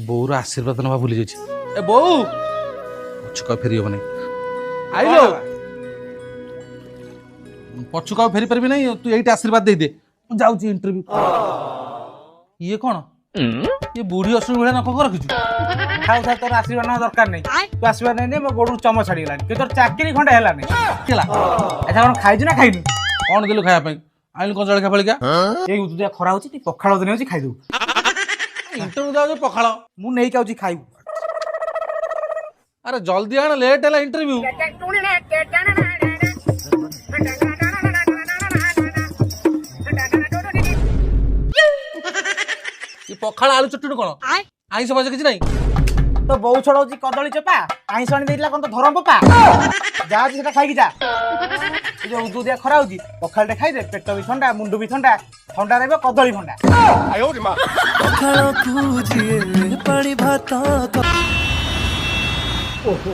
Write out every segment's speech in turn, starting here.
bore आशीर्वाद नवा भूली जाइए ए बो पछुका फेरी हो नहीं आइलो पछुका फेरी परबी नहीं तू एइट आशीर्वाद दे दे जाउची इंटरव्यू ये कौन ये बुढ़ी असुर भले नक रखिଛୁ खाऊ था तोर आशीर्वाद ना दरकार नहीं तू आशीर्वाद नहीं मो गोड़ चम छाड़ी गलानी के तोर चाकरी खंडे हला नहीं केला अच्छा कौन खाइजु ना खाइनु कौन देलु खाया पे आइल को जळखा फळिका ए उदुदिया खरा होची ती पखाळ दिन होची खाइ दउ इंटरव्यू दाउ पखाळ मु नहीं काउची खाइबु अरे जल्दी आण लेट हैला इंटरव्यू ये पखाळ आलू चटणी कोन आइस बाजे किछ नहीं तो बहु छड़ाउची कदली चपा आइस आनी देइला कोन तो धरम पपा जा जी सेटा खाइकी जा ए जो उदुदिया खरा होची पखाळटे खाइ दे पेट भी ठंडा मुंड भी ठंडा ठंडा रहबे कदली ठंडा ओहो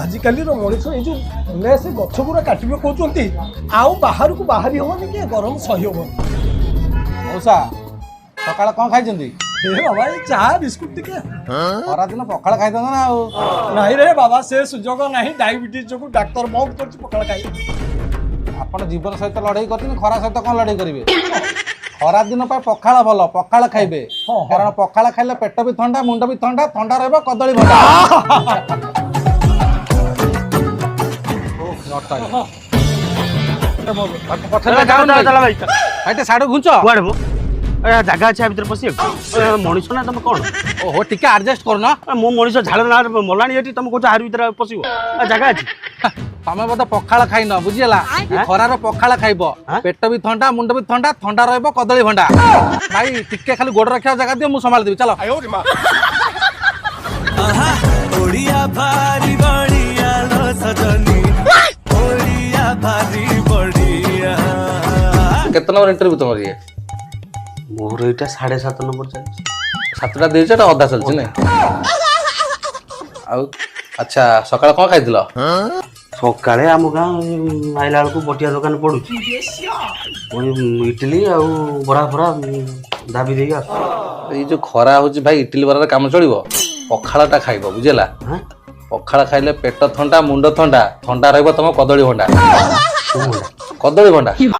आजिकाली मनीष ये जो से गछ गुरा काटिबे कहते आउ बाहर को बाहरी होनी कि गरम सही हो मौसा सकाळ कोन खाइजंदी बाबा ये चाह बिस्कुट टिके खरा दिन पखाळ खाइ दन ना नहीं रे बाबा से सुजोग नहीं डायबिटीज जो डाक्टर बहुत कर पकड़ खाई आपण जीवन सहित लड़ाई करथिन खरा सहित कोन लड़ाई करिवे खरा दिन पे पखाळ भलो पखाळ खाइबे कारण पखाळ खाइले पेट भी ठंडा मुंड भी ठंडा ठंडा रहबो कदली भंडा साढ़े घुंच जगह अच्छे भर पशि मनीष ना तुम कौन ओहो टिके एडजस्ट करना मो मनीष झाड़ ना मलानी ये तुम कौन आहार भर पशु जगह अच्छी तमे बोध पखाळ खाइन बुझीला खरार पखाळ खाइबो पेट भी ठंडा मुंड भी ठंडा ठंडा रहबो कदली भंडा भाई टिके खाली गोड़ रखिया जगह दियो मु संभाल देबी चलो ओडिया भारी बढ़िया लो सजनी ओडिया भारी बढ़िया केतना नंबर इंटरव्यू तुमर ये मोर एटा 7.5 नंबर चल सातटा देइछ ता अधा चलछ नै आउ अच्छा सकाळ कोन खाइदिलो सकाळे आम गाँ आइला बेलू बटिया दुकान पड़ू इडली आउ बड़ा बड़ा दाबी देगा ये जो खरा होची भाई इडली बरार काम चलिबो पखाळटा खाइबो बुझेला पखाळ खाइले पेट ठंडा मुंड ठंडा ठंडा रहबो तम कदली भंडा कदली भंडा